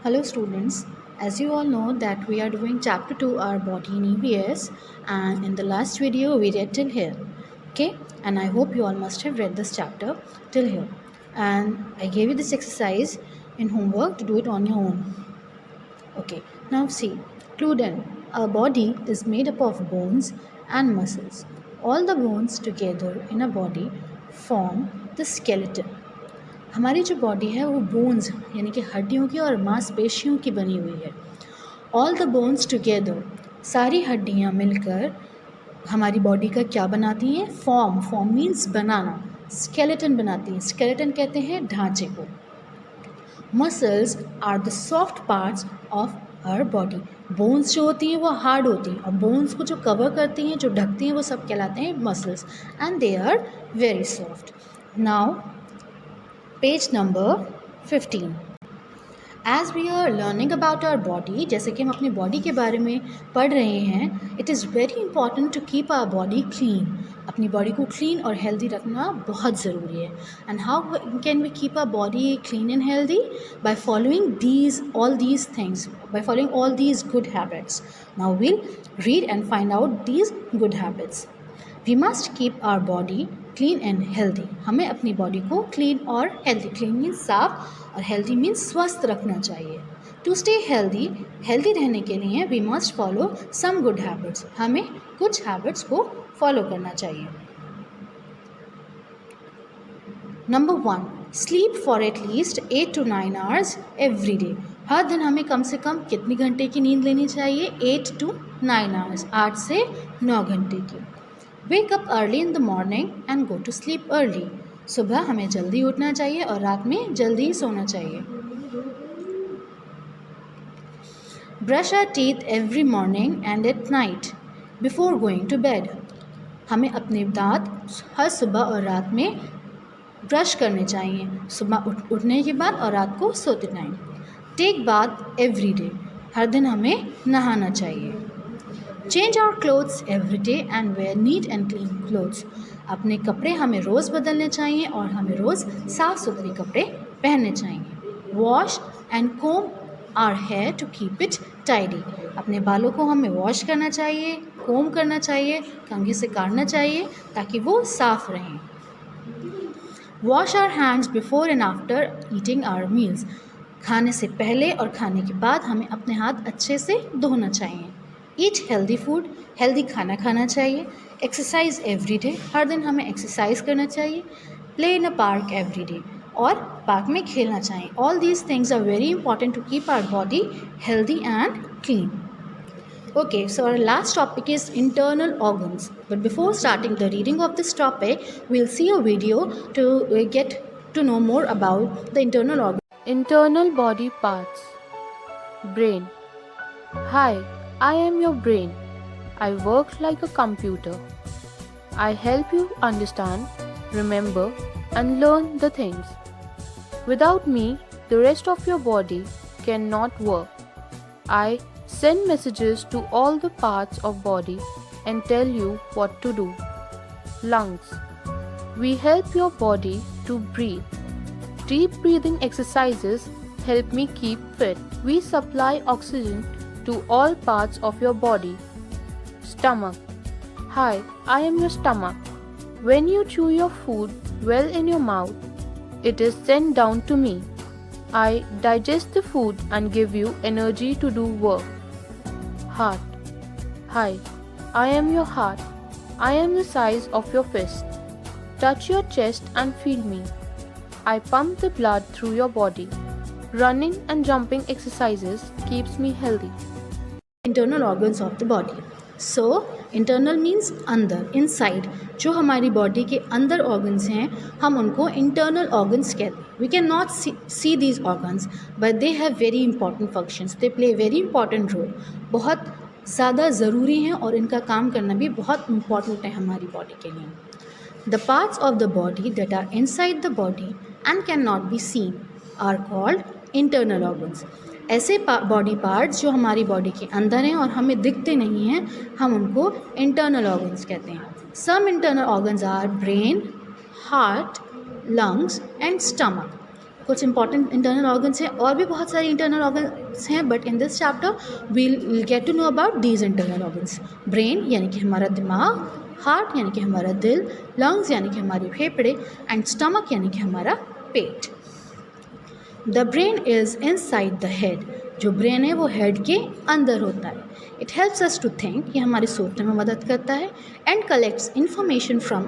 Hello students, as you all know that we are doing chapter 2 our body in EVS, and in the last video we read till here. Okay, and I hope you all must have read this chapter till here, and I gave you this exercise in homework to do it on your own. Okay, now see, clued in. Our body is made up of bones and muscles. All the bones together in a body form the skeleton. हमारी जो body है वो bones यानी कि हड्डियों की और मांसपेशियों की बनी हुई है. ऑल द बोन्स टुगेदर, सारी हड्डियाँ मिलकर हमारी बॉडी का क्या बनाती हैं? फॉर्म मीन्स बनाना. स्केलेटन बनाती हैं. स्केलेटन कहते हैं ढांचे को. Muscles are the soft parts of our body. Bones जो होती हैं वो हार्ड होती हैं और बोन्स को जो कवर करती हैं, जो ढकती हैं, वो सब कहलाते हैं muscles, and they are very soft. Now page number 15. As we are learning about our body, जैसे कि हम अपनी बॉडी के बारे में पढ़ रहे हैं, it is very important to keep our body clean. अपनी बॉडी को क्लीन और हेल्दी रखना बहुत ज़रूरी है. And how can we keep our body clean and healthy? By following all these things, by following all these good habits. Now we'll read and find out these good habits. We must keep our body clean and healthy. हमें अपनी body को clean और healthy, clean means साफ और healthy means स्वस्थ रखना चाहिए. To stay healthy, healthy रहने के लिए we must follow some good habits. हमें कुछ हैबिट्स को फॉलो करना चाहिए. Number 1, sleep for at least 8 to 9 hours every day. हर दिन हमें कम से कम कितनी घंटे की नींद लेनी चाहिए? 8 to 9 hours, 8 से 9 घंटे की. Wake up early in the morning and go to sleep early. सुबह हमें जल्दी उठना चाहिए और रात में जल्दी सोना चाहिए. Brush our teeth every morning and at night before going to bed. हमें अपने दांत हर सुबह और रात में ब्रश करने चाहिए, सुबह उठने के बाद और रात को सोते time. Take bath every day. हर दिन हमें नहाना चाहिए. Change our clothes every day and wear neat and clean clothes. अपने कपड़े हमें रोज़ बदलने चाहिए और हमें रोज़ साफ़ सुथरे कपड़े पहनने चाहिए. Wash and comb our hair to keep it tidy. अपने बालों को हमें वॉश करना चाहिए, कोम करना चाहिए, कंघी से काटना चाहिए ताकि वो साफ़ रहें. Wash our hands before and after eating our meals. खाने से पहले और खाने के बाद हमें अपने हाथ अच्छे से धोना चाहिए. ईट हेल्दी फूड, हेल्दी खाना खाना चाहिए. Exercise every day. हर दिन हमें एक्सरसाइज करना चाहिए. Play in a park every day. और पार्क में खेलना चाहिए. All these things are very important to keep our body healthy and clean. Okay, so our last topic is internal organs. But before starting the reading of this topic, we'll see a video to get to know more about the internal organs. Internal body parts. Brain. Hi, I am your brain. I work like a computer. I help you understand, remember, and learn the things. Without me, the rest of your body cannot work. I send messages to all the parts of body and tell you what to do. Lungs. We help your body to breathe. Deep breathing exercises help me keep fit. We supply oxygen to all parts of your body. Stomach. Hi, I am your stomach. When you chew your food well in your mouth, it is sent down to me. I digest the food and give you energy to do work. Heart. Hi, I am your heart. I am the size of your fist. Touch your chest and feel me. I pump the blood through your body. Running and jumping exercises keeps me healthy. Internal organs of the body. So, internal means अंदर, inside. जो हमारी body के अंदर organs हैं, हम उनको internal organs कहते हैं. We cannot see these organs, but they have very important functions. They play a very important role. बहुत ज़्यादा ज़रूरी हैं और इनका काम करना भी बहुत important है हमारी बॉडी के लिए. The parts of the body that are inside the body and cannot be seen are called internal organs. ऐसे बॉडी पार्ट्स जो हमारी बॉडी के अंदर हैं और हमें दिखते नहीं हैं, हम उनको इंटरनल ऑर्गन्स कहते हैं. Some internal organs are brain, heart, lungs and stomach. कुछ इंपॉर्टेंट इंटरनल ऑर्गन्स हैं, और भी बहुत सारे इंटरनल ऑर्गन्स हैं, but in this chapter we'll get to know about these internal organs. Brain यानी कि हमारा दिमाग, हार्ट यानी कि हमारा दिल, लंग्स यानी कि हमारे फेफड़े, एंड स्टमक यानी कि हमारा पेट. The brain is inside the head. जो ब्रेन है वो हेड के अंदर होता है. It helps us to think, ये हमारे सोचने में मदद करता है. And collects information from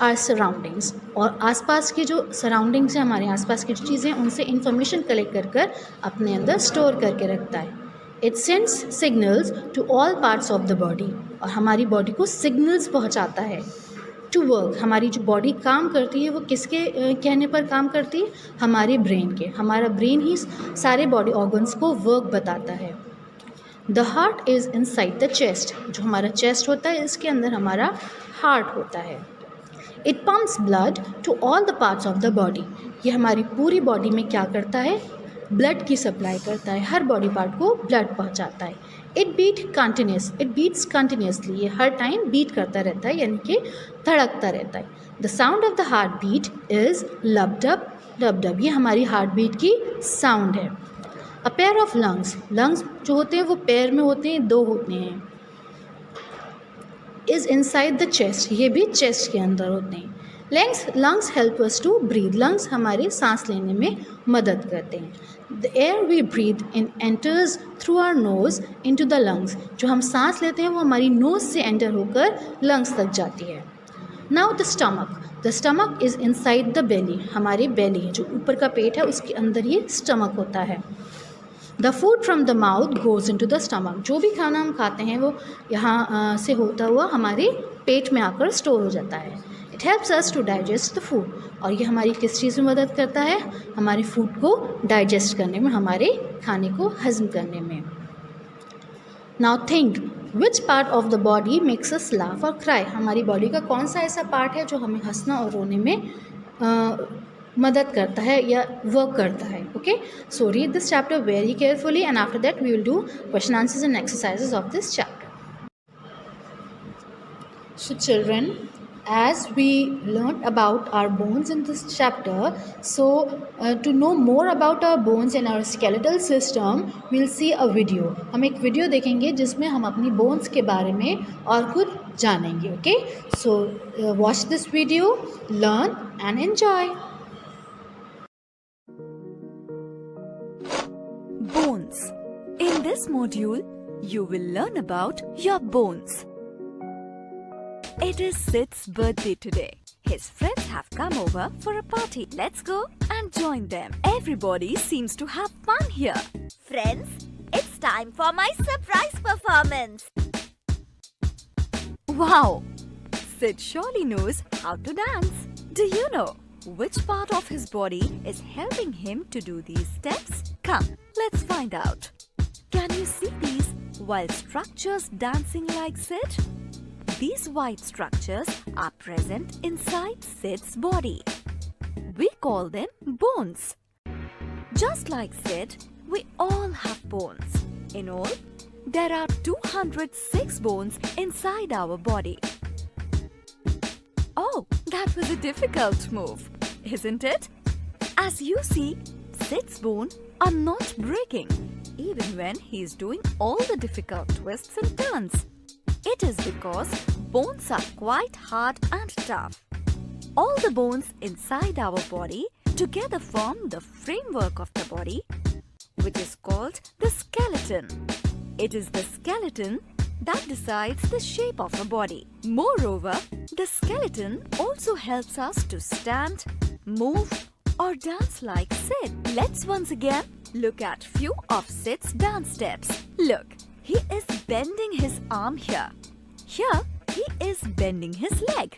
our surroundings. और आसपास के जो सराउंडिंग्स हैं, हमारे आसपास की जो चीज़ें हैं, उनसे इन्फॉर्मेशन कलेक्ट कर कर अपने अंदर स्टोर करके रखता है. It sends signals to all parts of the body. और हमारी बॉडी को सिग्नल्स पहुंचाता है. टू वर्क, हमारी जो बॉडी काम करती है वो किसके कहने पर काम करती है? हमारे ब्रेन के. हमारा ब्रेन ही सारे बॉडी ऑर्गन्स को वर्क बताता है. The heart is inside the chest. जो हमारा चेस्ट होता है, इसके अंदर हमारा हार्ट होता है. It pumps blood to all the parts of the body. ये हमारी पूरी बॉडी में क्या करता है? ब्लड की सप्लाई करता है. हर बॉडी पार्ट को ब्लड पहुंचाता है. It beats continuously. ये हर टाइम बीट करता रहता है, यानी कि धड़कता रहता है. The sound of the heart beat is lub dub. ये हमारी हार्ट बीट की साउंड है. अ पेयर ऑफ लंग्स जो होते हैं वो पैर में होते हैं, 2 होते हैं. Is inside the chest. ये भी चेस्ट के अंदर होते हैं. Lungs help us to breathe. Lungs हमारे सांस लेने में मदद करते हैं. The air we breathe in enters through our nose into the lungs. जो हम सांस लेते हैं वो हमारी नोज से एंटर होकर लंग्स तक जाती है. Now the stomach is inside the belly. हमारी बेली जो ऊपर का पेट है, उसके अंदर ये स्टमक होता है. The food from the mouth goes into the stomach. जो भी खाना हम खाते हैं वो यहाँ से होता हुआ हमारे पेट में आकर स्टोर हो जाता है. It helps us to digest the food. और ये हमारी किस चीज़ में मदद करता है? हमारे फूड को डाइजेस्ट करने में, हमारे खाने को हजम करने में. Now think, which part of the body makes us laugh और क्राई. हमारी बॉडी का कौन सा ऐसा पार्ट है जो हमें हंसना और रोने में मदद करता है या वर्क करता है? Okay, so read this chapter very carefully, and after that we will do question answers and exercises of this chapter. So children, as we learned about our bones in this chapter, so to know more about our bones and our skeletal system, we'll see a video. हम एक video देखेंगे जिसमें हम अपनी bones के बारे में और कुछ जानेंगे. Okay, so watch this video, learn and enjoy. Bones. In this module, you will learn about your bones. It is Sid's birthday today. His friends have come over for a party. Let's go and join them. Everybody seems to have fun here. Friends, it's time for my surprise performance. Wow! Sid surely knows how to dance. Do you know which part of his body is helping him to do these steps? Come, let's find out. Can you see these white structures dancing like Sid? These white structures are present inside Sid's body. We call them bones. Just like Sid, we all have bones. In all, there are 206 bones inside our body. Oh, that was a difficult move, isn't it? As you see, Sid's bones are not breaking, even when he is doing all the difficult twists and turns. It is because bones are quite hard and tough. All the bones inside our body together form the framework of the body, which is called the skeleton. It is the skeleton that decides the shape of a body. Moreover, the skeleton also helps us to stand, move, or dance like Sid. Let's once again look at few of Sid's dance steps. Look, he is bending his arm here. Here, he is bending his leg.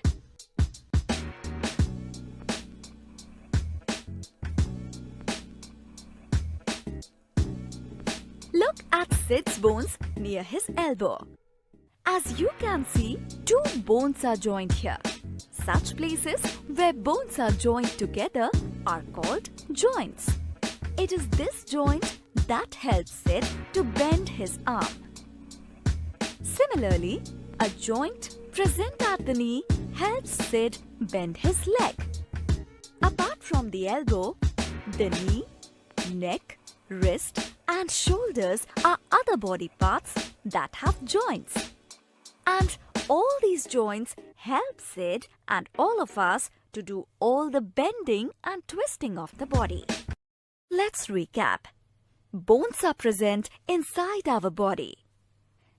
Look at Sid's bones near his elbow. As you can see, 2 bones are joined here. Such places where bones are joined together are called joints. It is this joint that helps Sid to bend his arm. Similarly, a joint present at the knee helps Sid bend his leg. Apart from the elbow, The knee, neck, wrist and shoulders are other body parts that have joints. And all these joints help Sid and all of us to do all the bending and twisting of the body. Let's recap. Bones are present inside our body.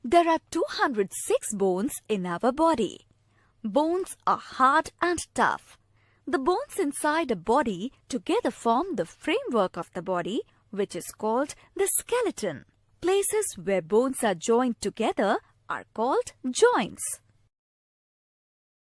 There are 206 bones in our body. Bones are hard and tough. The bones inside a body together form the framework of the body, which is called the skeleton. Places where bones are joined together are called joints.